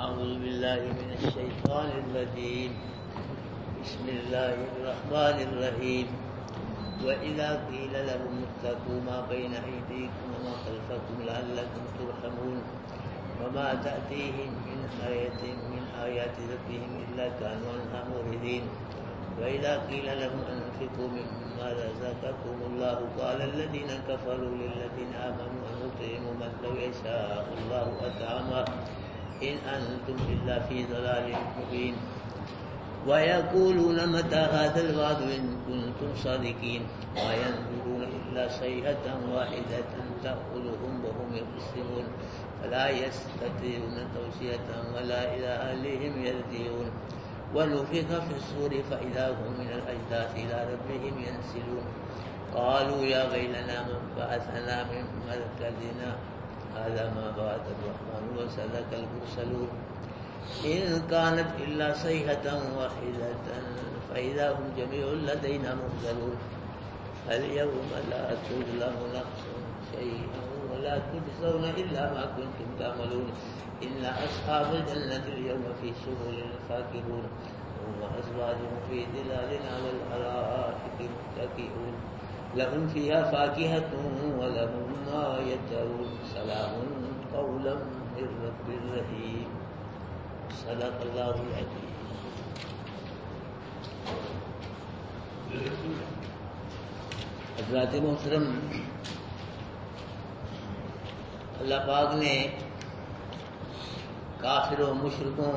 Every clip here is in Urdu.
أعوذ بالله من الشيطان الرجيم بسم الله الرحمن الرحيم وإذا قيل لهم اتقوا ما بين أيديكم وما خلفكم لعلكم ترحمون وما تأتيهم من آية من آيات ربهم إلا كانوا عنها معرضين وإذا قيل لهم أنفقوا مما رزقكم الله قال الذين كفروا للذين آمنوا أنطعم من لو يشاء الله أطعمه إن أنتم إلا في ضلال مبين ويقولون متى هذا الوعد إن كنتم صادقين ما ينظرون إلا صيحة واحدة تأخذهم وهم يخصمون فلا يستطيعون توصية ولا إلى أهلهم يرجعون ونفخ في الصور فإذا هم من الأجداث إلى ربهم ينسلون قالوا يا ويلنا من بعثنا من مركزنا هذا ما بعث الرحمن وصدق المرسلون إن كانت إلا صيحة واحدة فإذا هم جميع لدينا محضرون اليوم لا تظلم نفس شيئا ولا تجزون إلا ما كنتم تعملون إن أصحاب الجنة اليوم في شغل فاكهون هم أزواجهم في ظلال على الأرائك متكئون لهم فيها فاكهة ولهم ما يدعون سلام قولا من رب رحيم صدق اللہ العظیم. حضرات محترم، اللہ پاک نے کافروں مشرکوں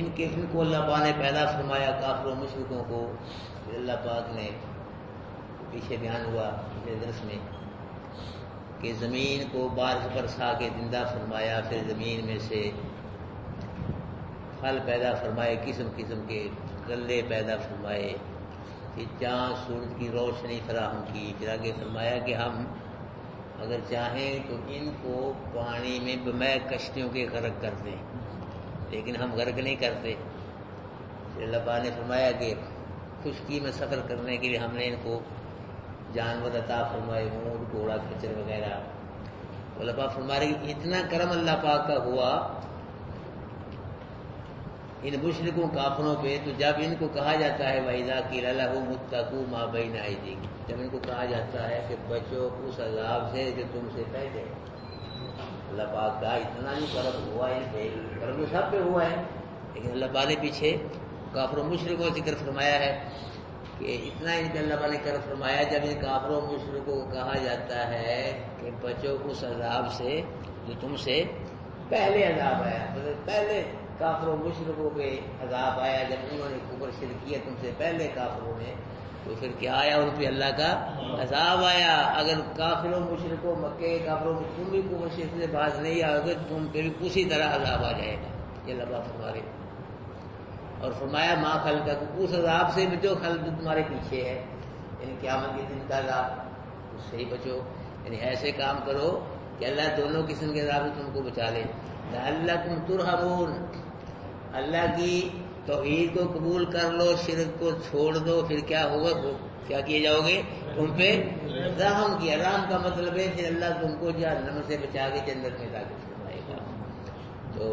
ان کو اللہ پاک نے پیدا فرمایا، کافروں مشرکوں کو. پھر اللہ پاک نے پیچھے بیان ہوا پچھلے درس میں کہ زمین کو بارش برسا کے زندہ فرمایا، پھر زمین میں سے پھل پیدا فرمائے، قسم قسم کے غلے پیدا فرمائے، پھر چاند سورج کی روشنی فراہم کی. پھر آگے فرمایا کہ ہم اگر چاہیں تو ان کو پانی میں بمے کشتیوں کے غرق کر دیں، لیکن ہم غرق نہیں کرتے. پھر اللہ پاک نے فرمایا کہ خشکی میں سفر کرنے کے لیے ہم نے ان کو جانور عطا فرمائے، اونٹ گھوڑا کھچر وغیرہ. اللہ پاک فرما رہے کہ اتنا کرم اللہ پاک کا ہوا ان مشرکوں کافروں پہ. تو جب ان کو کہا جاتا ہے وَإِذَا قِيلَ لَهُمُ اتَّقُوا مَا بَيْنَ أَيْدِيكُمْ، جب ان کو کہا جاتا ہے کہ بچو اس عذاب سے جو تم سے پہلے. اللہ پاک کا اتنا نہیں کرم ہوا ان پہ، کرم تو سب پہ ہوا ہے، لیکن اللہ پاک نے پیچھے کافروں مشرکوں کا ذکر فرمایا ہے کہ اتنا ان پہ اللہ پاک نے کرم فرمایا جب ان کافروں مشرکوں کو کہا جاتا ہے کہ بچو اس عذاب سے جو تم سے پہلے عذاب آیا. پہلے کافروں مشرکوں پہ عذاب آیا جب انہوں نے کفر شرک کیا تم سے پہلے کافروں نے، تو پھر کیا آیا؟ ان پہ اللہ کا عذاب آیا. اگر کافروں مشرکوں مکے کافروں میں تم بھی کفر شرک سے باز نہیں آؤ گے تم پہ بھی اسی طرح عذاب آ جائے گا. یہ اللہ پاک فرما رہے. اور فرمایا ما خلقک، اس عذاب سے بچو خلق تمہارے پیچھے ہے، یعنی قیامت کے دن کا عذاب، اس سے ہی بچو. یعنی ایسے کام کرو کہ اللہ دونوں قسم کے عذاب سے تم کو بچا لے. لعلکم ترحمون، اللہ کی توحید کو قبول کر لو، شرک کو چھوڑ دو، پھر کیا ہوگا؟ کیا کیے جاؤ گے؟ تم پہ رحم کیا. رحم کا مطلب ہے کہ اللہ تم کو جہنم سے بچا کے جنت میں داخل فرمائے گا. تو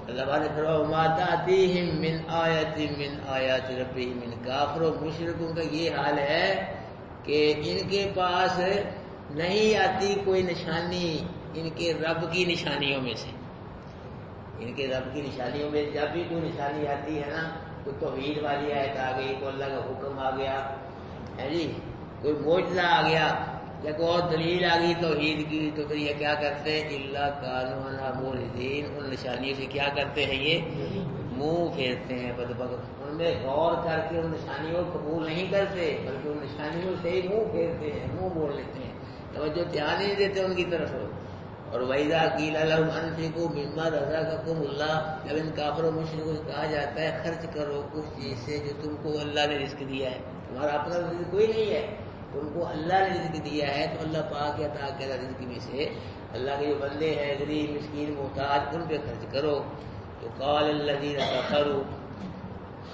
اللہ تعالیٰ نے فرمایا وما تأتیہم من آیۃ من آیات ربہم، ان کافروں مشرکوں کا یہ حال ہے کہ ان کے پاس نہیں آتی کوئی نشانی ان کے رب کی نشانیوں میں سے. ان کے رب کی نشانیوں میں جب بھی کوئی نشانی آتی ہے نا، کوئی توحید والی آیت آ گئی، کوئی اللہ کا حکم آ گیا ہے جی، کوئی معجزہ آ گیا یا کوئی اور دلیل آ گئی توحید کی، تو پھر یہ کیا کرتے ہیں؟ الا کانوا عنہا معرضین، ان نشانیوں سے کیا کرتے ہیں؟ یہ منہ پھیرتے ہیں بدبخت. ان میں غور کر کے ان نشانیوں کو قبول نہیں کرتے، بلکہ ان نشانیوں سے ہی منہ پھیرتے ہیں، منہ موڑ لیتے ہیں، توجہ دھیان نہیں دیتے ان کی طرف. اور وَإِذَا قِيلَ لَهُمْ أَنفِقُوا مِمَّا رَزَقَكُمُ اللَّهُ، جب ان کافروں مشرکوں سے کہا جاتا ہے خرچ کرو اس چیز سے جو تم کو اللہ نے رزق دیا ہے، تمہارا اپنا رزق کوئی نہیں ہے، تم کو اللہ نے رزق دیا ہے، تو اللہ پاک عطا کردہ رزق میں سے اللہ کے جو بندے ہیں غریب مسکین محتاج ان پہ خرچ کرو. تو قال الذین کفروا،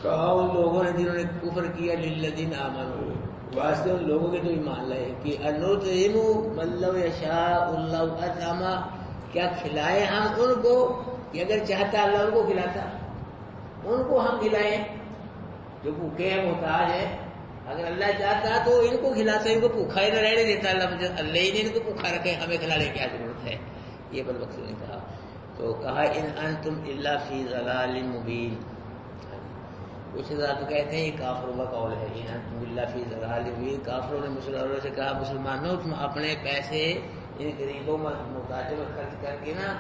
کہا ان لوگوں نے جنہوں نے کفر کیا، للذین آمنوا، واسطے ان لوگوں کے تو ایمان لائے کہ انطعم من لو یشاء اللہ اطعمہ، کیا کھلائے ہم ان کو کہ اگر چاہتا اللہ ان کو کھلاتا، ان کو ہم کھلائیں جو بھوکے ہیں محتاج ہیں، اگر اللہ چاہتا تو ان کو کھلاتا، ان کو بھوکا ہی نہ رہنے دیتا اللہ ہی نے ان کو بھوکا رکھے، ہمیں کھلانے کی کیا ضرورت ہے، یہ بدبختوں نے کہا۔ تو کہا ان انتم الا فی ضلال مبین، کچھ حضرات تو کہتے ہیں یہ کافروں کا قول ہے، ان انتم الا فی ضلال مبین، کافروں نے مسلمانوں سے کہا مسلمانوں تم اپنے پیسے ان غریبوں محتاجوں میں خرچ کر کے نا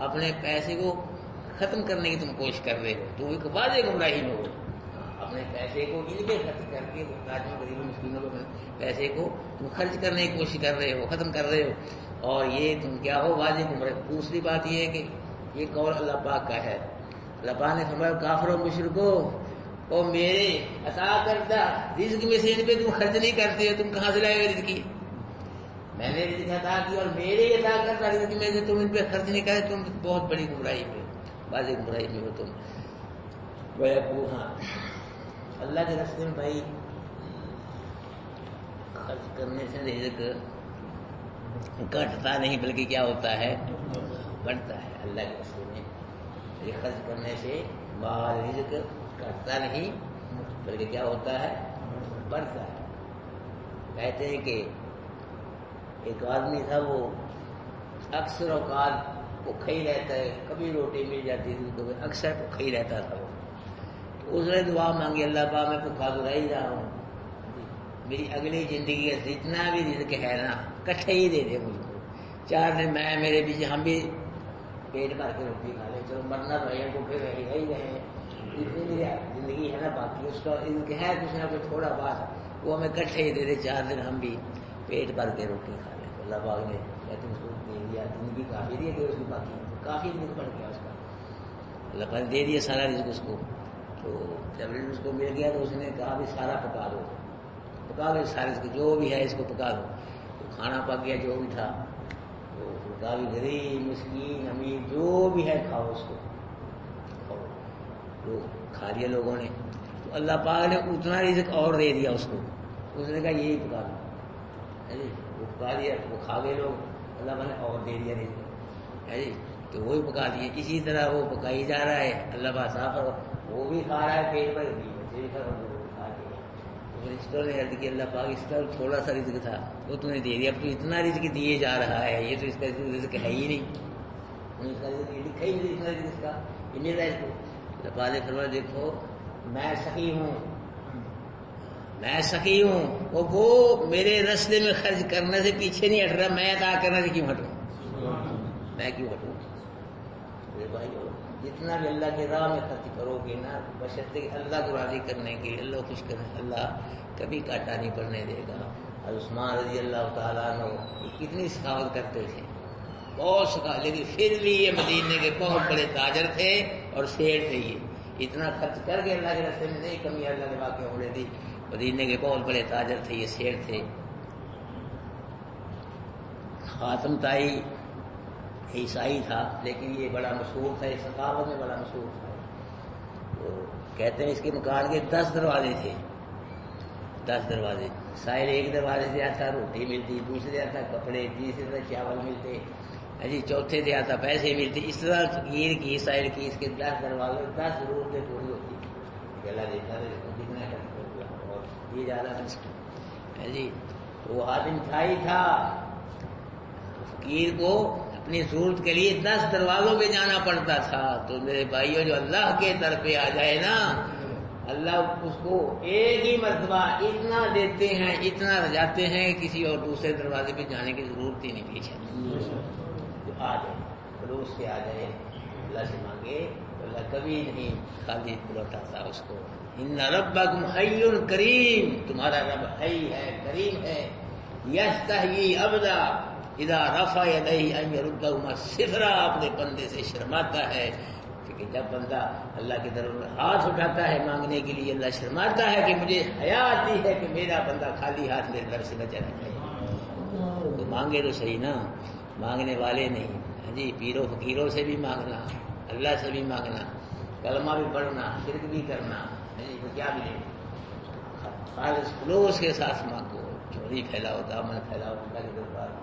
اپنے پیسے کو ختم کرنے کی تم کوشش کر رہے ہو، تم ایک واضح گمراہی میں ہو، اپنے پیسے کو ان پہ خرچ کر کے محتاجوں غریبوں مسکینوں کو پیسے کو تم خرچ کرنے کی کوشش کر رہے ہو، ختم کر رہے ہو، اور یہ تم کیا ہو واضح گمراہ۔ دوسری بات یہ ہے کہ یہ قول اللہ پاک کا ہے، اللہ پاک نے فرمایا کافروں مشرکو اور میرے عطا کردہ رزق میں سے ان پہ تم خرچ نہیں کرتے ہو، تم کہاں سے لائے ہوئے رزق؟ میں نے رزق عطا کی اور میرے عطا کردہ رزق میں سے تم ان پہ خرچ نہیں کرتے، تم بہت بڑی گمراہی میں واضح گمراہی میں ہو تم۔ ہاں اللہ کے راستے میں بھائی خرچ کرنے سے رزق گھٹتا نہیں بلکہ کیا ہوتا ہے، بڑھتا ہے۔ اللہ کے راستے میں یہ خرچ کرنے سے مال رزق گھٹتا نہیں بلکہ کیا ہوتا ہے، بڑھتا ہے۔ کہتے ہیں کہ ایک آدمی تھا وہ اکثر اوقات بھوکا ہی رہتا ہے، کبھی روٹی مل جاتی تھی تو اکثر بھوکا ہی رہتا تھا وہ، تو اس نے دعا مانگی اللہ پاک میں بھوکا تو رہ ہی رہا ہوں، میری اگلی زندگی کا جتنا بھی رزق ہے نا کٹھے ہی دے دے مجھ کو، 4 دن میں میرے پیچھے ہم بھی پیٹ بھر کے روٹی کھا لیں، چلو مرنا تو ہے کو پھر رہ ہی رہے، جتنی میری زندگی ہے نا باقی اس کا رزق ہے کچھ نہ کچھ تھوڑا بات، وہ ہمیں کٹھے ہی دے دے، 4 دن ہم بھی پیٹ بھر کے روٹی کھا لیں۔ اللہ پاک نے کہتے اس کو دے دیا، زندگی کافی دے دیا اس کی باقی، کافی رزق بڑھ گیا اس کا، اللہ پاک نے دے دیا سارا رزق اس کو۔ تو جب رزق اس کو مل گیا تو اس نے کہا بھی سارا پکا دو، پکا دو سارے اس کو جو بھی ہے اس کو پکا دو، تو کھانا پک گیا جو بھی تھا، تو کہا بھی غریب مسکین امیر جو بھی ہے کھاؤ اس کو، تو کھا لیا لوگوں نے، تو اللہ پاک نے اتنا رزق اور دے دیا اس کو، اس نے کہا یہی پکا دو، وہ پکا دیا، وہ کھا گئے لوگ، اللہ پاک نے اور دے دیا رزق، ہے جی، تو وہی پکا دیے، اسی طرح وہ پکائی جا رہا ہے، اللہ پاک صاحب وہ بھی کھا رہا ہے پیٹ پر بھی بچے بھی کھا رہے، رشتوں نے عرض کی اللہ پاک اس کا تھوڑا سا رزق تھا وہ تم نے دے دیا، اب تو اتنا رزق دیے جا رہا ہے، یہ تو اس کا رزق ہے ہی نہیں، اس کا رزق لکھا ہی نہیں، اتنا رزق اس کا یہ مل رہا ہے اس کو۔ اللہ پاک نے فرمایا دیکھو میں سخی ہوں، میں سخی ہوں، وہ میرے رستے میں خرچ کرنے سے پیچھے نہیں ہٹ رہا، میں عطا کرنے سے کیوں ہٹوں، میں کیوں ہٹوں؟ میرے بھائی جتنا بھی اللہ کی راہ میں خرچ کرو گے نا بشرطے کہ اللہ کو راضی کرنے کے لیے، اللہ کو خوش کرنے، اللہ کبھی کاٹا نہیں پڑنے دے گا۔ اور عثمان رضی اللہ تعالیٰ عنہ کتنی سخاوت کرتے تھے، بہت سخاوت، لیکن پھر بھی یہ مدینے کے بہت بڑے تاجر تھے اور شیر تھے، یہ اتنا خرچ کر کے اللہ کے راستے میں نہیں کمی اللہ نے واقع ہونے دی، مدینے کے بہت بڑے تاجر تھے، یہ شیر تھے۔ خاتم تائی عیسائی تھا لیکن یہ بڑا مشہور تھا، اس ثقافت میں بڑا مشہور تھا۔ تو کہتے ہیں اس کے مکان کے 10 دروازے تھے، 10 دروازے، سائر ایک دروازے سے آتا روٹی ملتی، دوسرے آتا کپڑے، تیسرے سے چاول ملتے، جی چوتھے سے آتا پیسے ملتے، اس طرح فقیر کی سائر کی اس کے 10 دروازے، 10 ضرورتیں پوری ہوتی کہ اللہ دیکھا کتنا اور یہ جا رہا تھا اس کو، جی تو وہ آدمی تھائی تھا، فقیر کو اپنی ضرورت کے لیے 10 دروازوں پہ جانا پڑتا تھا۔ تو میرے بھائیوں جو اللہ کے در پہ آ جائے نا اللہ اس کو ایک ہی مرتبہ اتنا دیتے ہیں، اتنا رجاتے ہیں کسی اور دوسرے دروازے پہ جانے کی ضرورت ہی نہیں پیچھے تو آ جائے، روز سے آ جائے، اللہ سے مانگے تو اللہ کبھی نہیں خالی لوٹاتا اس کو۔ ان ربکم حی کریم، تمہارا رب حی ہے، کریم ہے، یستحیی عبدا اذا رفع یدیہ ان یردہما صفرا، اپنے بندے سے شرماتا ہے کہ جب بندہ اللہ کی طرف ہاتھ اٹھاتا ہے مانگنے کے لیے اللہ شرماتا ہے کہ مجھے حیا آتی ہے کہ میرا بندہ خالی ہاتھ میرے در سے نہ چلا جائے، تو مانگے تو صحیح نا، مانگنے والے نہیں، جی پیروں فقیروں سے بھی مانگنا، اللہ سے بھی مانگنا، کلمہ بھی پڑھنا، شرک بھی کرنا، تو کیا ملے؟ خالص خلوص کے ساتھ مانگو، چوری پھیلاؤ، دامن پھیلاؤ اللہ کے دربار میں۔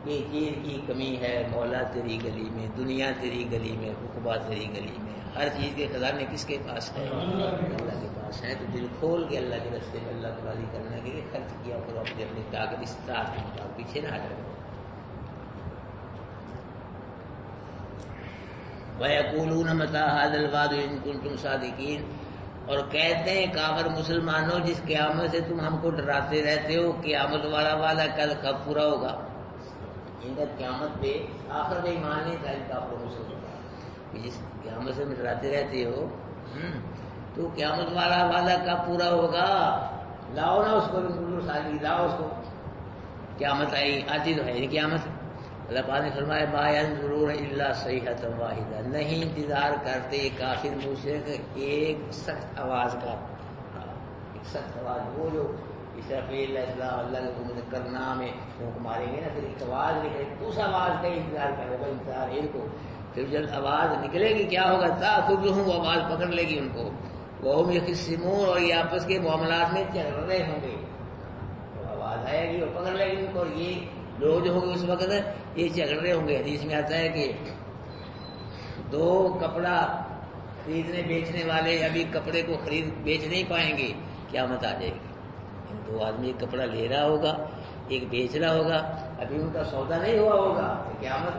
یہ چیز کی کمی ہے مولا تیری گلی میں، دنیا تیری گلی میں، رقبہ تیری گلی میں، ہر چیز کے خزانے کس کے پاس ہے؟ اللہ کے پاس ہے۔ تو دل کھول کے اللہ کے راستے میں اللہ کو راضی کرنے کے لیے خرچ کیا کرو، اپنی اپنی طاقت استطاعت کے مطابق، پیچھے نہ ہٹو۔ وَيَقُولُونَ مَتَىٰ هَٰذَا الْوَعْدُ إِن كُنتُمْ صَادِقِينَ، اور کہتے ہیں کافر مسلمانوں جس قیامت سے تم ہم کو ڈراتے رہتے ہو، قیامت والا وعدہ کب پورا ہوگا؟ ان کا قیامت پہ آخر میں ایمان نہیں تھا ان کافر مسلمانوں، جس قیامت سے ڈراتے رہتے ہو تو قیامت والا وعدہ کب پورا ہوگا؟ لاؤ نا اس کو، لاؤ اس کو، قیامت آئی، آتی تو ہے نہیں قیامت۔ اللہ پاک نے فرمایا ما ينظرون الا صیحۃ واحدہ، نہیں انتظار کرتے کافر مشرک ایک سخت آواز کا، ایک سخت آواز، وہ جو اسرافیل علیہ السلام اللہ کے حکم کرنا میں پھونک ماریں گے نا، پھر ایک آواز نکلے، اس آواز کا انتظار کرے گا انتظار ان کو، پھر جب آواز نکلے گی کیا ہوگا؟ تاخذہم، وہ آواز پکڑ لے گی ان کو، وہم یخصمون، اور یہ آپس کے معاملات میں چل رہے ہوں گے، آواز آئے گی اور پکڑ لے گی ان کو، اور یہ لوگ جو ہوں گے اس وقت یہ جھگڑے ہوں گے۔ حدیث میں آتا ہے کہ دو کپڑا خریدنے بیچنے والے ابھی کپڑے کو بیچ نہیں پائیں گے، قیامت آ جائے گی۔ دو آدمی ایک کپڑا لے رہا ہوگا، ایک بیچ رہا ہوگا، ابھی ان کا سودا نہیں ہوا ہوگا، قیامت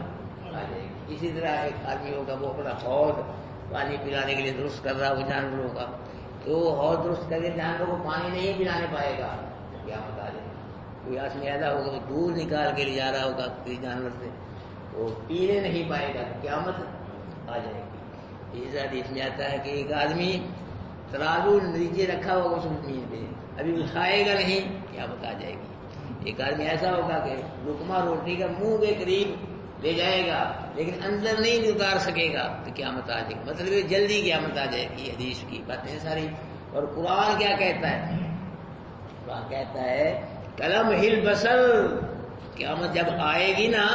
آ جائے گی۔ اسی طرح ایک آدمی ہوگا وہ اپنا حوض پانی پلانے کے لیے درست کر رہا ہو جانوروں کا، تو حوض درست کر کے جانوروں کو پانی نہیں پلانے پائے گا، قیامت آ جائے گی۔ کوئی آدمی ایسا ہوگا وہ دودھ نکال کے لے جا رہا ہوگا کسی جانور سے، وہ پینے نہیں پائے گا، قیامت آ جائے گی۔ اس حدیث میں آتا ہے کہ ایک آدمی ترازو نیچے رکھا ہوگا اس زمین پہ، ابھی اٹھائے گا نہیں، قیامت آ جائے گی۔ ایک آدمی ایسا ہوگا کہ لقمہ روٹی کا منہ کے قریب لے جائے گا لیکن اندر نہیں اتار سکے گا، تو قیامت آ جائے گی۔ مطلب یہ جلدی قیامت آ جائے گی۔ حدیث کی باتیں ساری، اور قرآن کیا کہتا ہے؟ قرآن کہتا ہے کلم ہل بسر، قیامت جب آئے گی نا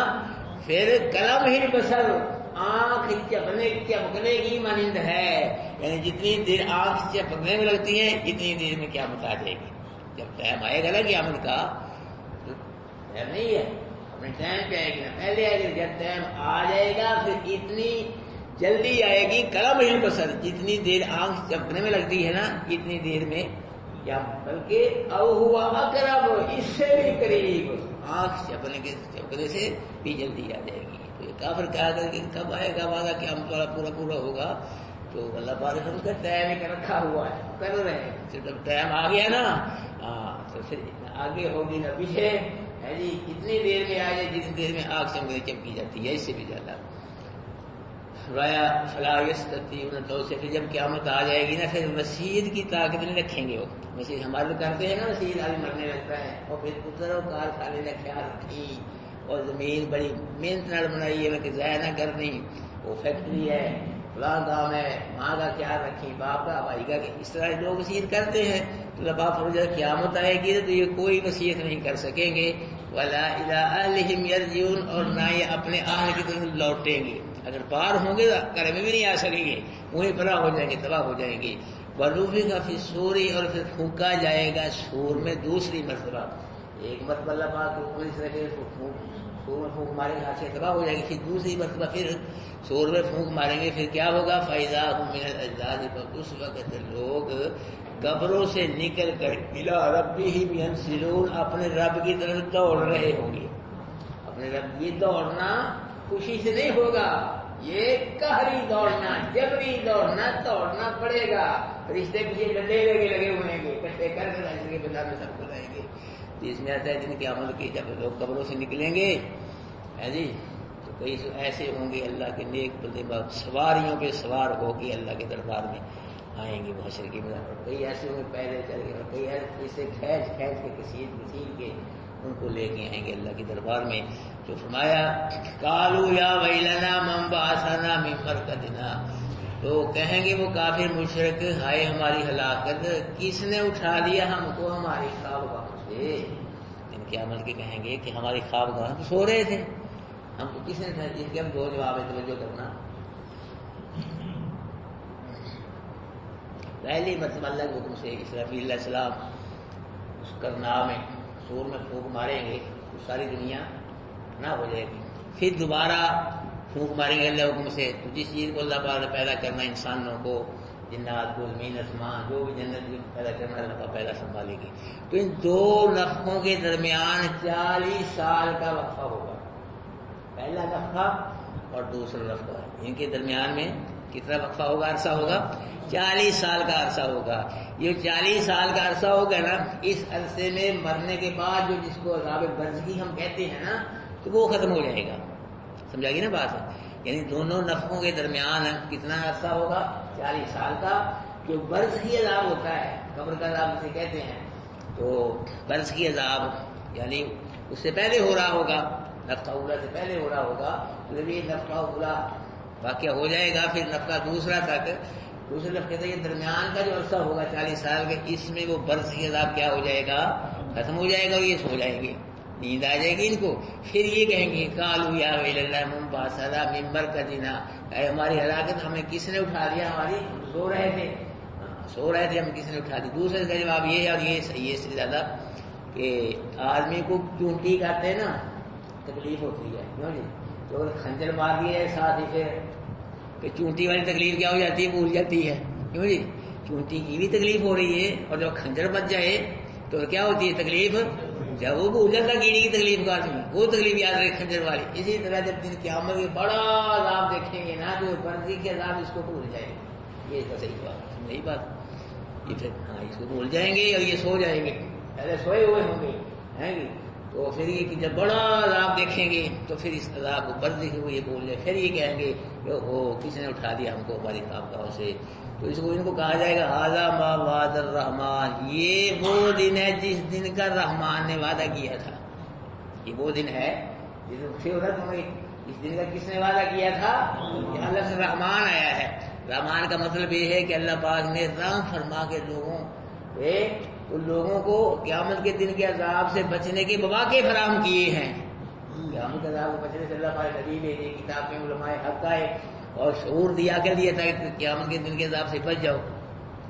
پھر کلم ہل بسر، آنکھ چپکنے کی مانند ہے، یعنی جتنی دیر آنکھ چپکنے میں لگتی ہے اتنی دیر میں قیامت آ جائے گی۔ جب ٹائم آئے گا نا قیامت کا، ٹائم نہیں ہے اپنے ٹائم پہ آئے گی نا، پہلے آئے گی، جب ٹائم آ جائے گا پھر اتنی جلدی آئے گی، کلم ہل بسر، جتنی دیر آنکھ چپکنے میں لگتی ہے نا اتنی دیر میں، یا بلکہ او ہوا اقرب، اس سے بھی قریب، آنکھ چپکنے سے بھی جلدی آ جائے گی۔ تو یہ کافر کہا کر کہ کب آئے گا وعدہ کہ ہم پورا ہوگا؟ تو اللہ پاک نے اس کا ٹائم ایک رکھا ہوا ہے، کر رہے ہیں، جب ٹائم آ گیا نا تو پھر آگے ہوگی نہ پیچھے ہے جی، کتنی دیر میں آ جائے، جتنی دیر میں آنکھ چمکی جاتی ہے، اس سے بھی زیادہ رایا فلا یستطیعون توصیہ۔ پھر جب قیامت آ جائے گی نا پھر مسیح کی طاقت نہیں رکھیں گے وہ، مسیح ہمارے لوگ کرتے ہیں نا، مسیح آدمی مرنے لگتا ہے اور پھر پتر و کارخانے کا خیال رکھی، اور زمین بڑی محنت نال بنائی ہے کہ ضائع نہ کرنی، وہ فیکٹری ہے، فلاں کام ہے، ماں کا خیال رکھی، باپ کا، بھائی کا، اس طرح لوگ وصیت کرتے ہیں۔ تو جب قیامت آئے گی تو یہ کوئی وصیت نہیں کر سکیں گے، ولا الی اہلہم یرجعون، اور نہ یہ اپنے اہل کی طرف لوٹیں گے، اگر پار ہوں گے تو گھر میں بھی نہیں آ سکیں گے، وہیں فلاح ہو جائیں گے، تباہ ہو جائیں گے۔ ونفخ فی الصور، اور پھر پھونکا جائے گا سور میں دوسری مرتبہ، ایک مرتبہ اللہ پاک کو اس طرح کے سور میں پھونک ماریں گے، ہاتھ سے تباہ ہو جائے گی، پھر دوسری مرتبہ پھر سور میں پھونک ماریں گے، پھر کیا ہوگا؟ فَإِذَا هُمْ مِنَ الْأَجْدَاثِ، اس وقت لوگ قبروں سے نکل کر إِلَىٰ رَبِّهِمْ يَنسِلُونَ، اپنے رب کی طرف دوڑ رہے ہوں گے۔ اپنے رب کی دوڑنا خوشی سے نہیں ہوگا، یہ قہری دوڑنا، جبری دوڑنا پڑے گا، رشتے پیچھے ڈنڈے لگے ہوئے ہیں، کٹے کر کے راشن کے بازار میں سب کو لائیں گے۔ اس میں آتا ہے دن قیامت کی جب لوگ قبروں سے نکلیں گے ہے جی، تو کئی ایسے ہوں گے اللہ کے نیک بندے سواریوں پہ سوار ہو کے اللہ کے دربار میں آئیں گے محشر کی میدان پر، کئی ایسے ہوں گے پیدل چل کے، اور کئی ایسے کھینچ کے کسیل کے ان کو لے کے آئیں گے اللہ کے دربار میں۔ تو فرمایا قالوا یا ویلنا من بعثنا من مرقدنا، تو کہیں گے وہ کافر مشرک ہائے ہماری ہلاکت، کس نے اٹھا دیا ہم کو ہماری خوابگاہ سے؟ ان قیامت کے کہیں گے کہ ہماری خوابگاہ تو سو رہے تھے، ہم کو کس نے اٹھا دیا؟ اس کے ہم دو جواب ہے، توجہ کرنا۔ پہلی مرتبہ اللہ کے حکم سے اسرافیل علیہ السلام اس کرنا میں سور میں پھونک ماریں گے تو ساری دنیا نہ ہو جائے گی. پھر دوبارہ پھونک ماریں گے اللہ حکم سے. تو جس چیز کو اللہ پاک نے پیدا کرنا انسانوں کو، جنات کو، زمین آسمان جو بھی جنت میں پیدا کرنا اللہ پاک پیدا سنبھالے گی. تو ان دو نفخوں کے درمیان 40 سال کا وقفہ ہوگا. پہلا نفخہ اور دوسرا نفخہ، ان کے درمیان میں کتنا وقفہ ہوگا، عرصہ ہوگا؟ 40 سال کا عرصہ ہوگا. یہ 40 سال کا عرصہ ہوگا نا، اس عرصے میں مرنے کے بعد جو جس کو عذاب برزخی ہم کہتے ہیں نا، تو وہ ختم ہو جائے گا. سمجھا گی نا بات؟ یعنی دونوں نفخوں کے درمیان کتنا عرصہ ہوگا؟ 40 سال کا. جو برزخی عذاب ہوتا ہے، قبر کا عذاب جسے کہتے ہیں، تو برزخی عذاب یعنی اس سے پہلے ہو رہا ہوگا، نفخہ اولا سے پہلے ہو رہا ہوگا. تو جب یہ نفخہ اولا واقعہ ہو جائے گا، پھر نفخہ دوسرا تک، دوسرے نفخے سے یہ درمیان کا جو عرصہ ہوگا 40 سال کا، اس میں وہ برزخی عذاب کیا ہو جائے گا؟ ختم ہو جائے گا. اور یہ سو جائیں گے، نیند آ جائے گی ان کو. پھر یہ کہیں گے قالوا یا ویل اللہ من بعثنا من مرقدنا، اے ہماری ہلاکت، ہمیں کس نے اٹھا دیا؟ ہماری سو رہے تھے ہم، کس نے اٹھا دی؟ دوسرے کا جواب یہ ہے، اور یہ صحیح ہے اس سے زیادہ، کہ آدمی کو چونٹی کاٹتے ہیں نا تکلیف ہوتی ہے، کیوں جی؟ تو اگر خنجر مار دیا ہے ساتھ ہی پھر کہ چونٹی والی تکلیف کیا ہو جاتی ہے؟ بھول جاتی ہے، کیوں جی؟ چونٹی کی بھی تکلیف ہو رہی ہے، اور جب خنجر بچ جائے تو کیا ہوتی ہے تکلیف؟ جب وہ بھول جاتا کیڑی کی تکلیف کا آدمی، وہ تکلیف یاد رکھے خنجر والی. اسی طرح جب دن قیامت کے بڑا عذاب دیکھیں گے نا، تو برزخی کے عذاب اس کو بھول جائیں گے. یہ اس کا صحیح بات نہیں بات، یہ پھر ہاں اس کو بھول جائیں گے اور یہ سو جائیں گے، پہلے سوئے ہوئے ہوں گے ہیں گے. تو پھر یہ کہ جب بڑا عذاب دیکھیں گے تو پھر اس عذاب کو برزخی کو یہ بھول جائے، پھر یہ کہیں گے کہ ہو کس نے اٹھا دیا ہم کو ہماری خوابگاہوں سے. تو اس کو ان کو کہا جائے گا ھذا ما وعد الرحمن، یہ وہ دن ہے جس دن کا رحمان نے وعدہ کیا تھا. یہ وہ دن ہے جس تمہیں اس دن کا کس نے وعدہ کیا تھا؟ کہ اللہ سے رحمان آیا ہے. رحمان کا مطلب یہ ہے کہ اللہ پاک نے رحم فرما کے لوگوں کو قیامت کے دن کے عذاب سے بچنے کے مواقع فراہم کیے ہیں. قیامت کے عذاب سے بچنے سے اللہ پاک نبی بھیجے، کتاب میں علماء حق آئے اور شعور دیا کر دیا تھا کہ قیامت کے دن کے عذاب سے بچ جاؤ.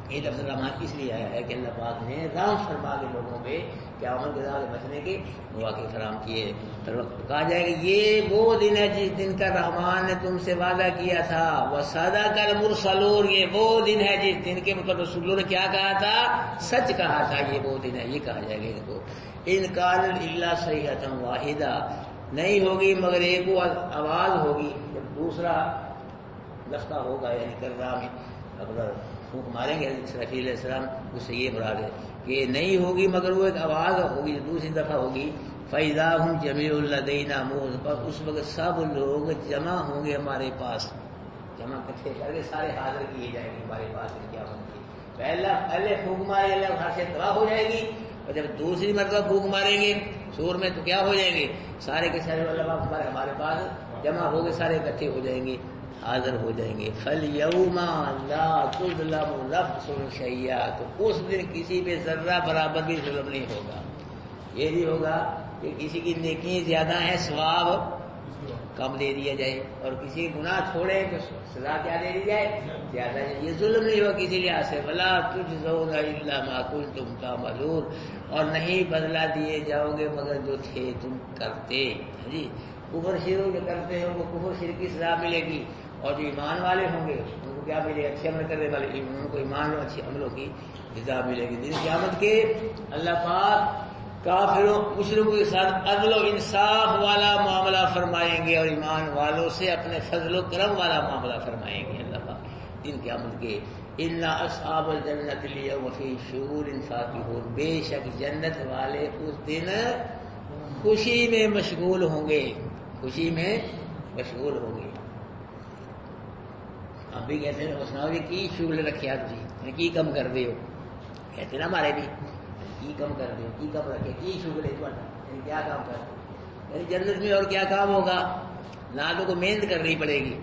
یہ لفظ رحمان اس لیے آیا ہے کہ اللہ پاک نے رحم فرما کے لوگوں پہ قیامت کے عذاب سے بچنے کے مواقع فراہم کیے. کہا جائے کہ یہ وہ دن ہے جس دن کا رحمان نے تم سے وعدہ کیا تھا. وصدق المرسلون، یہ وہ دن ہے جس دن کے مطلب رسولوں نے کیا کہا تھا؟ سچ کہا تھا. یہ وہ دن ہے، یہ کہا جائے گا ان کو. ان کان الا صیحۃ واحدہ، نہیں ہوگی مگر ایک وہ آواز ہوگی جب دوسرا لفظہ ہوگا، یعنی کرنا میں اگر پھونک ماریں گے اسرافیل علیہ السلام، اس سے یہ مراد ہے کہ نہیں ہوگی مگر وہ ایک آواز ہوگی جو دوسری دفعہ ہوگی. فَإِذَا هُمْ جَمِيعٌ لَدَيْنَا مُحْضَرُونَ، اس وقت سب لوگ جمع ہوں گے ہمارے پاس، جمع اکٹھے کر کے سارے حاضر کیے جائیں گے ہمارے پاس. کیا ہوگی؟ پہلے پھونک مارے اللہ گھر سے تباہ ہو جائے گی، اور جب دوسری مرتبہ پھونک ماریں گے سور میں تو کیا ہو جائیں گے؟ سارے کے سارے اللہ ہمارے پاس جمع ہو گئے، سارے اکٹھے ہو جائیں گے، حاضر ہو جائیں گے. فَالْيَوْمَ لَا تُظْلَمُ نَفْسٌ شَيْئًا، تو اس دن کسی پہ ذرہ برابر بھی ظلم نہیں ہوگا. یہ نہیں ہوگا کہ کسی کی نیکی زیادہ ہے ثواب کم دے دیا جائے، اور کسی گناہ چھوڑے تو سزا کیا دے دی جائے؟ زیادہ ہے. یہ ظلم نہیں ہوگا کسی لحاظ سے. وَلَا تُجْزَوْنَ إِلَّا مَا كُنتُمْ تَعْمَلُونَ، اور نہیں بدلہ دیے جاؤ گے مگر جو تھے تم کرتے. جی کفر شرک جو کرتے ہیں ان کو کفر شرک کی سزا ملے گی، اور جو ایمان والے ہوں گے ان کو کیا ملے گا؟ اچھے عمل کرنے والے ان کو ایمان اور اچھے عملوں کی سزا ملے گی. دن قیامت کے اللہ پاک کافروں مشرکوں کے ساتھ عدل و انصاف والا معاملہ فرمائیں گے، اور ایمان والوں سے اپنے فضل و کرم والا معاملہ فرمائیں گے اللہ پاک دن قیامت کے. ان اصحاب الجنت اليوم فی شغول فاکہون، بے شک جنت والے اس دن خوشی میں مشغول ہوں گے، خوشی میں مشغول ہوں گے. ہم بھی کہتے ہیں سناؤ جی کی شغل رکھیا تھی، کی کم کر دے ہو، کہتے نا ہمارے بھی کی کم کر دے، کی کم رکھے، کی شغل ہے تھوڑا، یعنی کیا کام کرتے، یعنی جنت میں اور کیا کام ہوگا؟ نہ تو کو محنت کرنی پڑے گی،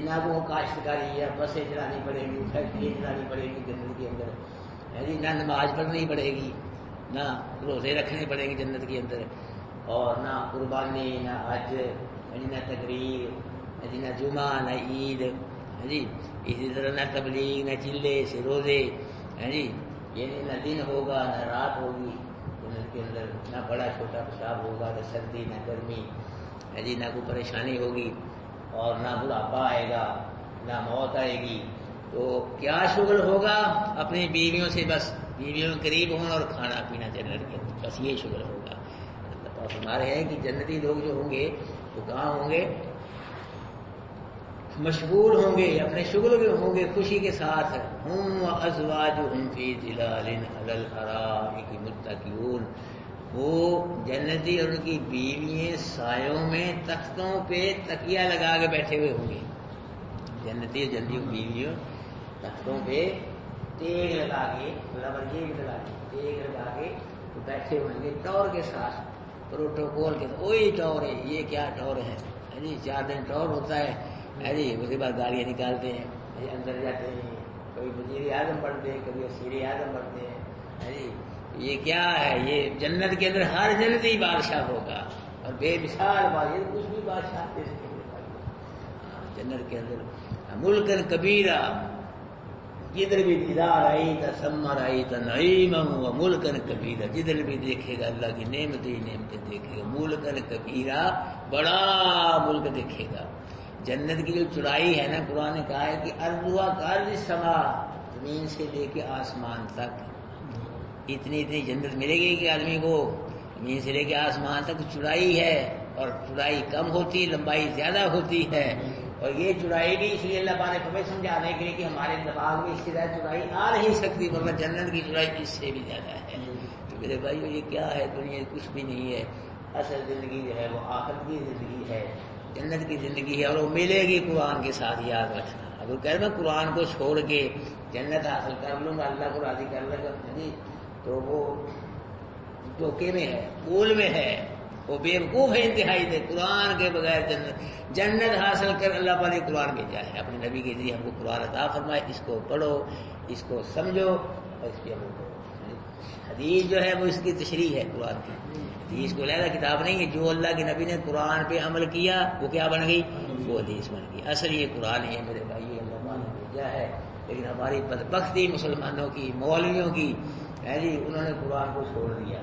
نہ کو کاشتکاری یا بسیں چلانی پڑے گی، فیکٹری چلانی پڑے گی جنت کے اندر، نہ نماز پڑھنی پڑے گی، نہ روزے رکھنے پڑیں گے جنت کے اندر، اور نہ قربانی، نہ حج، نہ تقریر، نہ جمعہ، نہ عید، جی اسی طرح نہ تبلیغ، نہ چلے سے روزے، جی یعنی نہ دن ہوگا نہ رات ہوگی جنت کے اندر، نہ بڑا چھوٹا پیشاب ہوگا، نہ سردی نہ گرمی، جی نہ کوئی پریشانی ہوگی، اور نہ بڑھاپا آئے گا، نہ موت آئے گی۔ تو کیا شغل ہوگا؟ اپنی بیویوں سے بس بیویوں کے قریب ہونا اور کھانا پینا جنت کے اندر، بس یہ شغل ہوگا۔ اللہ فرما رہے ہیں کہ جنتی لوگ جو ہوں گے وہ کہاں ہوں گے؟ مشغول ہوں گے، اپنے شغل میں ہوں گے خوشی کے ساتھ۔ ہم وازواجہم فی ظلال علی الارائک متکئون، وہ جنتی اور ان کی بیوییں سایوں میں تختوں پہ تکیہ لگا کے بیٹھے ہوئے ہوں گے۔ جنتی اور جنتی بیویوں تختوں پہ ٹیک لگا کے، ٹیک لگا کے بیٹھے ہوئیں گے ٹور کے ساتھ، پروٹوکول کے ساتھ۔ وہی ٹور ہے، یہ کیا ٹور ہے جی؟ 4 دن ٹور ہوتا ہے جی، اس کے بعد گاڑیاں نکالتے ہیں اندر جاتے ہیں، کبھی وزیر اعظم بنتے ہیں، کبھی وزیر اعظم بنتے ہیں جی۔ یہ کیا ہے؟ یہ جنت کے اندر ہر جنتی بادشاہ ہوگا، اور بے مثال بادشاہ، کچھ بھی بادشاہ دے سکیں گے جنت کے اندر۔ ملکن کبیرہ، جدھر بھی دیدار آئی تا سمر آئی تا نعیمم و ملکن کبیرہ، جدھر بھی دیکھے گا اللہ کی نعمتیں دیکھے گا۔ ملکن کبیرہ، بڑا ملک دیکھے گا۔ جنت کی جو چڑائی ہے نا، قرآن نے کہا ہے کہ ارضها کعرض السماء، زمین سے لے کے آسمان تک اتنی جنت ملے گی کہ آدمی کو زمین سے لے کے آسمان تک چڑائی ہے، اور چڑائی کم ہوتی، لمبائی زیادہ ہوتی ہے۔ اور یہ چڑائی بھی اس لیے اللہ پاک نے ہمیں سمجھانے کے لیے کہ ہمارے دماغ میں اس سے زیادہ چڑائی آ نہیں سکتی، ورنہ جنت کی چڑائی اس سے بھی زیادہ ہے۔ تو میرے بھائیو، یہ کیا ہے؟ دنیا کچھ بھی نہیں ہے۔ اصل زندگی جو ہے وہ آخرت کی زندگی ہے، جنت کی زندگی ہے، اور وہ ملے گی قرآن کے ساتھ، یاد رکھنا۔ اگر کہہ میں قرآن کو چھوڑ کے جنت حاصل کر لوں گا، اللہ کو راضی کر لوں گا جی، تو وہ دھوکے میں ہے، بول میں ہے، وہ بیوقوف ہے انتہائی سے۔ قرآن کے بغیر جنت حاصل کر اللہ پاک نے قرآن بھیجا ہے اپنے نبی کے ذریعے، ہم کو قرآن عطا فرمائے، اس کو پڑھو، اس کو سمجھو، اور اس کی عمل کرو۔ حدیث جو ہے وہ اس کی تشریح ہے قرآن کی۔ حدیث کو علیحدہ کتاب نہیں ہے، جو اللہ کے نبی نے قرآن پہ عمل کیا وہ کیا بن گئی؟ وہ حدیث بن گئی۔ اصل یہ قرآن ہی ہے میرے بھائی، اللہ پاک نے بھیجا ہے، لیکن ہماری بدبختی مسلمانوں کی، مولویوں کی ہے جی، انہوں نے قرآن کو چھوڑ دیا۔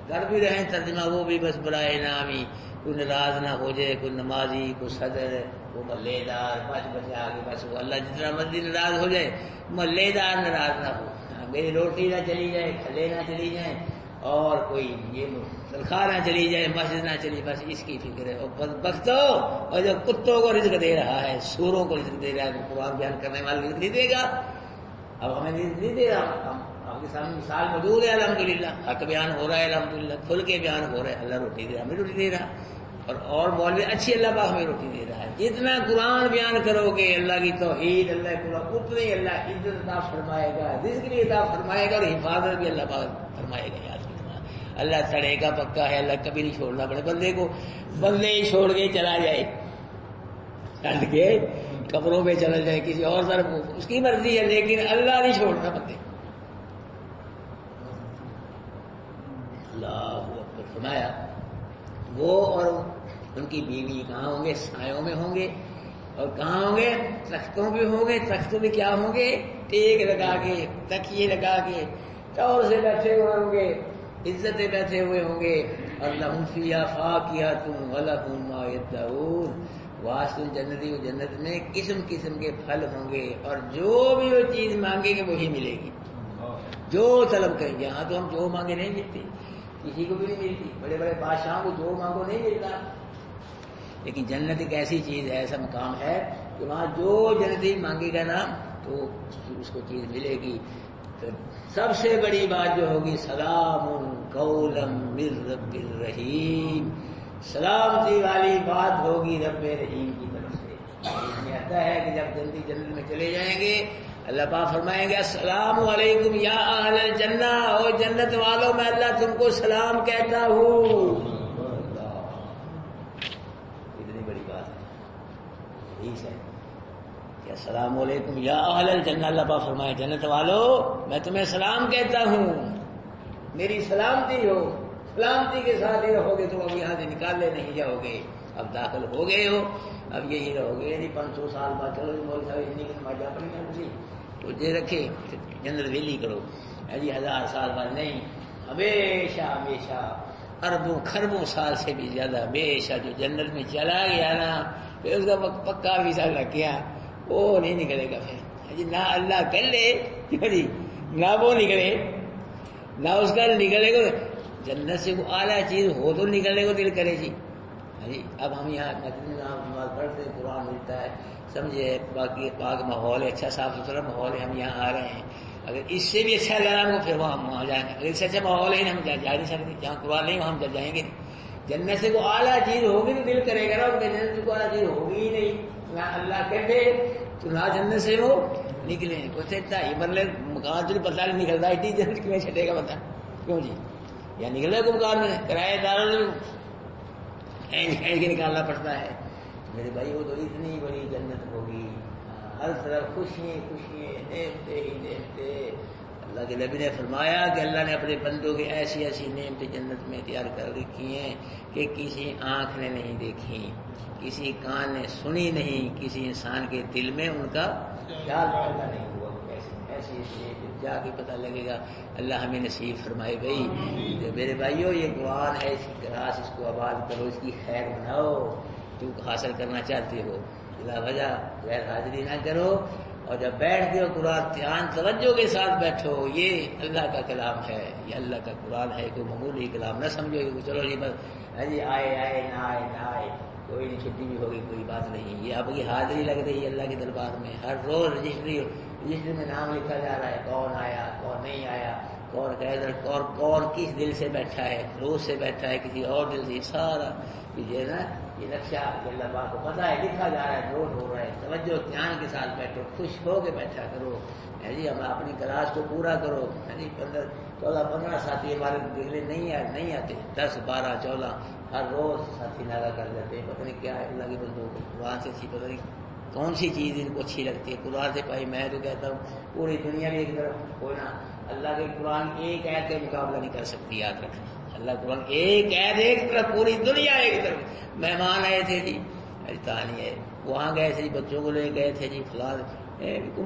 کر بھی رہے ہیں ترجمہ، وہ بھی بس برائے نامی، کوئی ناراض نہ ہو جائے، کوئی نمازی، کوئی صدر، کوئی محلے دار، بچ آگے بس وہ اللہ جتنا مرضی ناراض ہو جائے، محلے دار ناراض نہ ہو، میری روٹی نہ چلی جائے، کھلے نہ چلی جائیں، اور کوئی یہ تنخواہ نہ چلی جائے، مسجد نہ چلی، بس اس کی فکر ہے۔ اور بدبختو، اور جو کتوں کو رزق دے رہا ہے، سوروں کو رزق دے رہا ہے، قرآن بیان کرنے والے رزق نہیں دے گا؟ اب ہمیں رزق نہیں دے رہا، آپ کے سامنے مثال موجود ہے، الحمدللہ حق بیان ہو رہا ہے، الحمدللہ کھل کے بیان ہو رہا ہے، اللہ روٹی دے رہا ہے، ہمیں روٹی دے رہا، اور مولوی اچھی اللہ پاک ہمیں روٹی دے رہا ہے۔ جتنا قرآن بیان کرو گے اللہ کی توحید، اللہ کی قرآن، اتنی اللہ عزت عطا فرمائے گا، رزق بھی عطا فرمائے گا، اور حفاظت بھی اللہ پاک فرمائے گا۔ یاد رکھنا، اللہ تڑے کا پکا ہے، اللہ کبھی نہیں چھوڑنا پڑے بندے کو۔ بندے ہی چھوڑ کے چلا جائے، چھڈ کے قبروں پہ چلا جائے کسی اور طرف، اس کی مرضی ہے، لیکن اللہ نہیں چھوڑنا بندے کو۔ اللہ اکبر فرمایا، وہ اور ان کی بیوی کہاں ہوں گے؟ سایوں میں ہوں گے، اور کہاں ہوں گے؟ تختوں پہ ہوں گے۔ تختوں پہ کیا ہوں گے؟ ٹیک لگا کے، تکیے لگا کے، طور سے بیٹھے ہوئے ہوں گے، عزت سے بیٹھے ہوئے ہوں گے۔ اور لہم فیہا فاکہۃ ولہم ما یدعون، واسطے جنتی و جنت میں قسم قسم کے پھل ہوں گے، اور جو بھی وہ چیز مانگیں گے وہی ملے گی، جو طلب کریں گے۔ یہاں تو ہم جو مانگے نہیں ملتی، کسی کو بھی نہیں ملتی، بڑے بڑے بادشاہوں کو جو مانگو نہیں ملتا، لیکن جنت ایک ایسی چیز ہے، ایسا مقام ہے کہ وہاں جو جنتی مانگے گا نا تو اس کو چیز ملے گی۔ تو سب سے بڑی بات جو ہوگی، سلام قولا من رب الرحیم، سلامتی والی بات ہوگی رب رحیم کی طرف سے۔ اس میں آتا ہے کہ جب جنتی جنت میں چلے جائیں گے، اللہ پاک فرمائیں گے السلام علیکم یا اہل الجنہ، او جنت والوں میں اللہ تم کو سلام کہتا ہوں۔ اتنی بڑی بات ہے، حدیث ہے کہ السلام علیکم یا اہل الجنہ، اللہ پاک فرمائے جنت والوں میں تمہیں سلام کہتا ہوں، میری سلامتی ہو، سلامتی کے ساتھ ہی رہو گے، تم اب یہاں سے نکالنے نہیں جاؤ گے، اب داخل ہو گئے ہو، اب یہی رہو گے، یعنی 500 سال بعد چلو مول صاحب اتنی کی نماز پڑھی جاتی، تو دے رکھے جنت ویلی کرو جی 1000 سال بعد نہیں، ہمیشہ ہمیشہ اربوں خربوں سال سے بھی زیادہ ہمیشہ جو جنت میں چلا گیا نا پھر اس کا پکا ویزا لگ گیا، وہ نہیں نکلے گا پھر جی، نہ اللہ کر لے جی نہ وہ نکلے نہ اس کا نکلے گا، جنت سے وہ اعلیٰ چیز ہو تو نکلنے کو دل کرے جی۔ جی اب ہم یہاں نماز پڑھتے ہیں، قرآن ملتا ہے، سمجھے باقی پاک ماحول ہے، اچھا صاف ستھرا ماحول ہے، ہم یہاں آ رہے ہیں، اگر اس سے بھی اچھا لگا ہم کو پھر وہاں جائیں گے، اگر اس سے اچھا ماحول ہے ہم جا نہیں سکتے، جہاں قرآن نہیں وہاں ہم جائیں گے نہیں۔ جنت سے کوئی اعلیٰ چیز ہوگی تو دل کرے گا نا، ان کے جنت سے کوئی اعلیٰ چیز ہوگی ہی نہیں، نہ اللہ کہتے تو نہ جنت سے وہ نکلے، کچھ اتنا ہی مطلب مکان تو پتہ نہیں نکلتا، اتنی جنت کیوں چھٹے گا بتا کیوں جی، یا نکلے گا مکان میں کرایہ داروں نے کھینچ کے نکالنا پڑتا ہے۔ میرے بھائی وہ تو اتنی بڑی جنت ہوگی، ہر طرف خوشیاں خوشیاں، نعمتیں ہی نعمتیں۔ اللہ کے نبی نے فرمایا کہ اللہ نے اپنے بندوں کی ایسی ایسی نعمتیں جنت میں تیار کر رکھی ہیں کہ کسی آنکھ نے نہیں دیکھی، کسی کان نے سنی نہیں، کسی انسان کے دل میں ان کا خیال پیدا نہیں ہوا، ایسی جا کے پتہ لگے گا۔ اللہ ہمیں نصیب فرمائے بھائی۔ میرے بھائیوں یہ قرآن ہے، اس کی کلاس اس کو آباد کرو، اس کی خیر بناؤ، جو حاصل کرنا چاہتے ہو بلا وجہ غیر حاضری نہ کرو، اور جب بیٹھتے ہو قرآن دھیان توجہ کے ساتھ بیٹھو، یہ اللہ کا کلام ہے، یہ اللہ کا قرآن ہے، کوئی معمولی کلام نہ سمجھو کہ چلو جی بس جی آئے آئے نہ آئے نہ آئے، کوئی نہیں چھٹی بھی ہوگی کوئی بات نہیں، یہ آپ کی حاضری لگ رہی ہے اللہ کے دربار میں، ہر روز رجسٹری میں نام لکھا جا رہا ہے، کون آیا کون نہیں آیا، کون کون کس دل سے بیٹھا ہے، روز سے بیٹھا ہے کسی اور دل سے، سارا یہ نا یہ نقشہ اللہ پاک کو پتہ ہے، لکھا جا رہا ہے، نوٹ ہو رہا ہے، توجہ دھیان کے ساتھ بیٹھو، خوش ہو کے بیٹھا کرو جی، ہم اپنی کلاس کو پورا کرو جی۔ 14-15 ساتھی ہمارے دیکھنے نہیں آتے، 10 12 14 ہر روز ساتھی ناگا کر جاتے ہیں، پتہ نہیں کیا ہے اللہ کے بندوں کو، قرآن سے اچھی پتہ نہیں کون سی چیز ان کو اچھی لگتی ہے قرآن سے۔ بھائی میں تو کہتا ہوں پوری دنیا میں ایک طرف کوئی نہ اللہ کے قرآن ایک آیت کا مقابلہ نہیں کر سکتی، یاد رکھیں، اللہ قرآن ایک آیت ایک طرف، پوری دنیا ایک طرف۔ مہمان آئے تھے جی تانی ہے، وہاں گئے تھے جی، بچوں کو لے گئے تھے جی، فلاں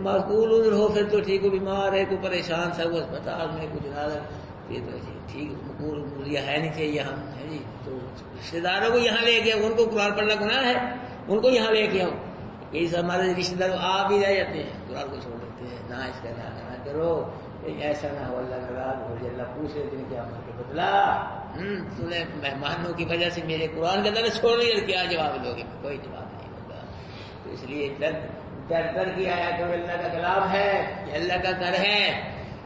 معقول ادھر ہو پھر تو ٹھیک ہو، بیمار ہے کوئی پریشان تھا وہ اسپتال میں کچھ نظر یہ تو جی ٹھیک یہ ہے نہیں تھے یہاں ہے جی، تو رشتے داروں کو یہاں لے کے ان کو قرآن پڑھنا گناہ ہے، ان کو یہاں لے کے آؤ، یہ ہمارے رشتے دار آپ بھی رہ جاتے ہیں قرآن کو چھوڑ دیتے ہیں، نہ اس کا نہ کرو، ایسا نہ ہو اللہ ناراض ہو جائے، اللہ پوچھے دن کیا مر کے بدلا تو نے مہمانوں کی وجہ سے میرے قرآن کا درس چھوڑ دیا، کیا جواب دو گے؟ کوئی جواب نہیں ہوگا۔ تو اس لیے در کی آیا کہ اللہ کا کلام ہے، یہ اللہ کا گھر ہے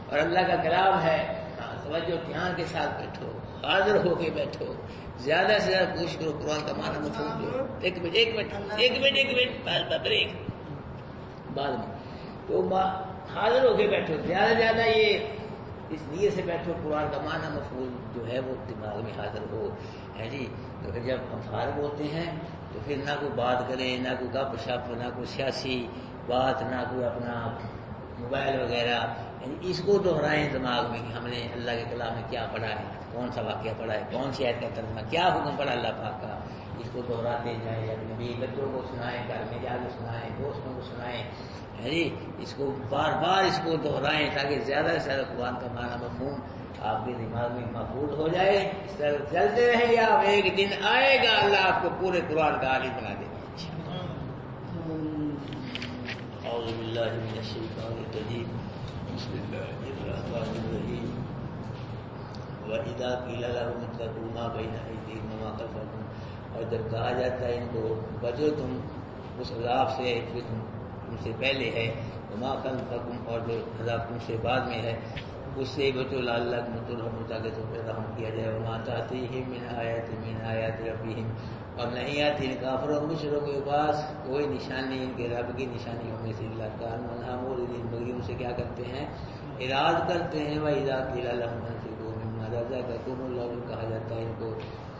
اور اللہ کا کلام ہے، توجہ دھیان کے ساتھ بیٹھو، حاضر ہو کے بیٹھو، زیادہ سے زیادہ کوشش کرو قرآن کا معنی مفہوم دو۔ ایک منٹ بریک بعد میں تو حاضر ہو کے بیٹھو، زیادہ سے زیادہ یہ اس لیے سے بیٹھو قرآن کا معنی مفہوم جو ہے وہ دماغ میں حاضر ہو ہے جی۔ تو پھر جب ہم فارغ ہوتے ہیں تو پھر نہ کوئی بات کریں، نہ کوئی گپ شپ، نہ کوئی سیاسی بات، نہ کوئی اپنا موبائل وغیرہ، اس کو دہرائیں دماغ میں کہ ہم نے اللہ کے کلام میں کیا پڑھا ہے، کون سا واقعہ پڑھا ہے، کون سی آیت کا ترجمہ، کیا حکم پڑھا اللہ پاک کا، اس کو دہراتے جائیں، اپنے بچوں کو سنائیں، گھر میں جا کے سنائیں، دوستوں کو سنائیں ہے جی، اس کو بار بار اس کو دہرائیں تاکہ زیادہ سے زیادہ قرآن کا معنی مفہوم آپ کے دماغ میں محفوظ ہو جائے۔ اس طرح چلتے رہیں گے آپ، ایک دن آئے گا اللہ آپ کو پورے قرآن کا عالم بنا دے گا۔ اعوذ باللہ من الشیطان الرجیم، بسم اللہ الرحمن الرحیم، وَإِذَا قِيلَ لَهُمُ اتَّقُوا مَا بَيْنَ أَيْدِيكُمْ وَمَا خَلْفَكُمْ، اور جب کہا جاتا ہے ان کو بچو تم اس عذاب سے جو تم سے پہلے ہے، وما خلفکم، اور جو عذاب تم سے بعد میں ہے اس سے بچو، لعلکم ترحمون، تاکہ تم پہ رحم کیا جائے، وما تأتیہم من آیات ربہم، اور نہیں آتی ان کافروں مشرکوں کے پاس کوئی نشانی ان کے رب کی نشانیوں میں سے، اللہ کانوا عنہا معرضین، مگر ان سے کیا کرتے ہیں، اعراض کرتے ہیں۔ وَإِذَا قِيلَ لَهُمْ أَنفِقُوا مِمَّا رَزَقَكُمُ اللَّهُ، کہا جاتا ہے ان کو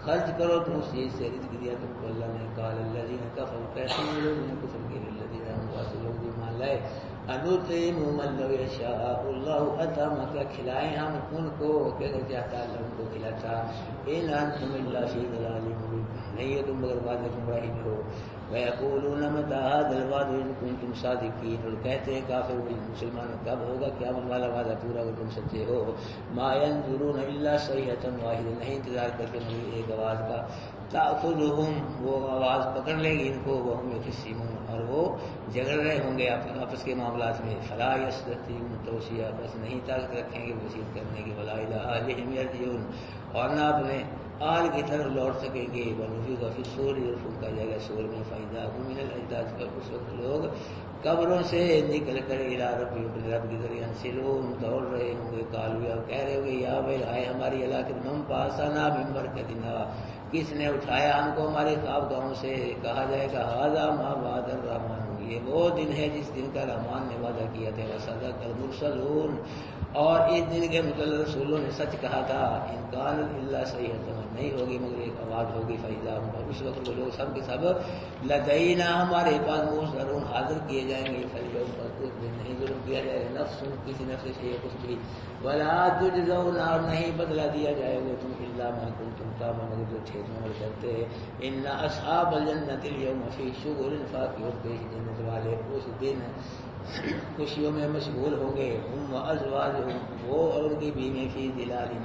خرچ کرو تم اس چیز سے رزق دیا تم کو اللہ نے، قال الذین کفروا، کہتے ہیں لوگ نے کفر کیے، للذین آمنوا، لوگ ایمان لائے، انطعم من لو یشاء اللہ اطعمہ، کیا کھلائیں ہم ان کو کہ اگر چاہتا اللہ ان کو کھلاتا، ان انتم الا فی ضلال مبین، نہیں ہو تم مگر بعد گمراہی میں ہو. وَيَقُولُونَ مَتَىٰ هَٰذَا الْوَعْدُ إِن كُنتُمْ صَادِقِينَ. اور کہتے ہیں کافر مسلمان کب ہوگا قیامت والا وعدہ پورا اگر تم سچے ہو. مَا يَنظُرُونَ إِلَّا صَيْحَةً وَاحِدَةً. نہیں انتظار کرتے مگر ایک آواز کا. تَأْخُذُهُمْ. وہ آواز پکڑ لے گی ان کو. وَهُمْ يَخِصِّمُونَ. اور وہ جھگڑ رہے ہوں گے آپس کے معاملات میں. فَلَا يَسْتَطِيعُونَ تَوْصِيَةً. بس نہیں طاقت رکھیں گے وصیت کرنے کی. وَلَا إِلَىٰ أَهْلِهِمْ يَرْجِعُونَ. اور نہ اپنے آل کی طرف لوٹ سکیں گے. وَنُفِخَ فِي الصُّورِ. اور پھونکا جائے گا سور میں. فَإِذَا هُم مِّنَ الْأَجْدَاثِ. پر اس وقت لوگ قبروں سے نکل کر إِلَىٰ رَبِّهِمْ. اپنے رب کی طرف ينسلون. دوڑ رہے ہوں گے. قالوا. کہہ رہے ہوں گے یا ویل ہائے ہماری ہلاکت. من بعثنا من مرقدنا. کس نے اٹھایا ہم کو ہمارے خواب گاہوں سے. کہا جائے گا هذا ما وعد الرحمن. یہ وہ دن ہے جس دن کا رحمان نے وعدہ کیا تھا. وصدق المرسلون. اور اس دن کے متعلق رسولوں نے سچ کہا تھا. ان کان الا صیحۃ. نہیں ہوگی مگر ایک آواز ہوگی. فإذا هم. اس وقت وہ لوگ سب کے سب لدینا ہمارے پاس محضرون حاضر کیے جائیں گے. فاليوم نہیں ظلم کیا جائے گا نفس کسی نفس سے کچھ بھی. ولا تجزون. اور نہیں بدلہ دیا جائے گا تم الا ما کنتم تعملون. مگر جو تھے تم کرتے. ان اصحاب الجنۃ اليوم فی شغل فاکہون. بے جنت والے اس دن خوشیوں میں مشغول ہوں گے. ہم ازواجہم. وہ اور ان کی بیوی فی ظلال.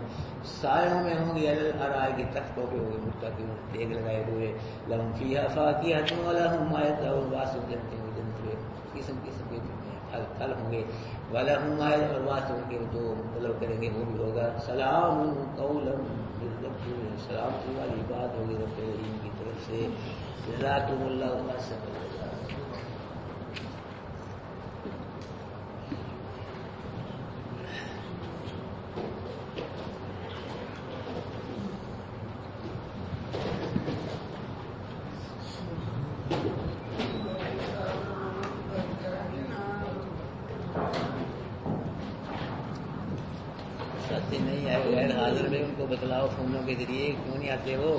سایوں میں ہوں گے. الارائک کی تختوں پہ ہوں گے. متکئون دیگ لگائے ہوئے. لہم فیہا فاکہۃ ولہم ما یدعون. واسع جنت میں قسم قسم کے پھل ہوں گے. ولہم ما یدعون. اور واسع ان کے جو طلب کریں گے وہ بھی ہوگا. سلام قولا من رب. سلامتی والی بات ہوگی رب العالمین کی طرف سے. جزاکم اللہ خیر. نہیں آئے غیر حاضر میں ان کو بتلاؤ فونوں کے ذریعے. کیوں نہیں آتے وہ؟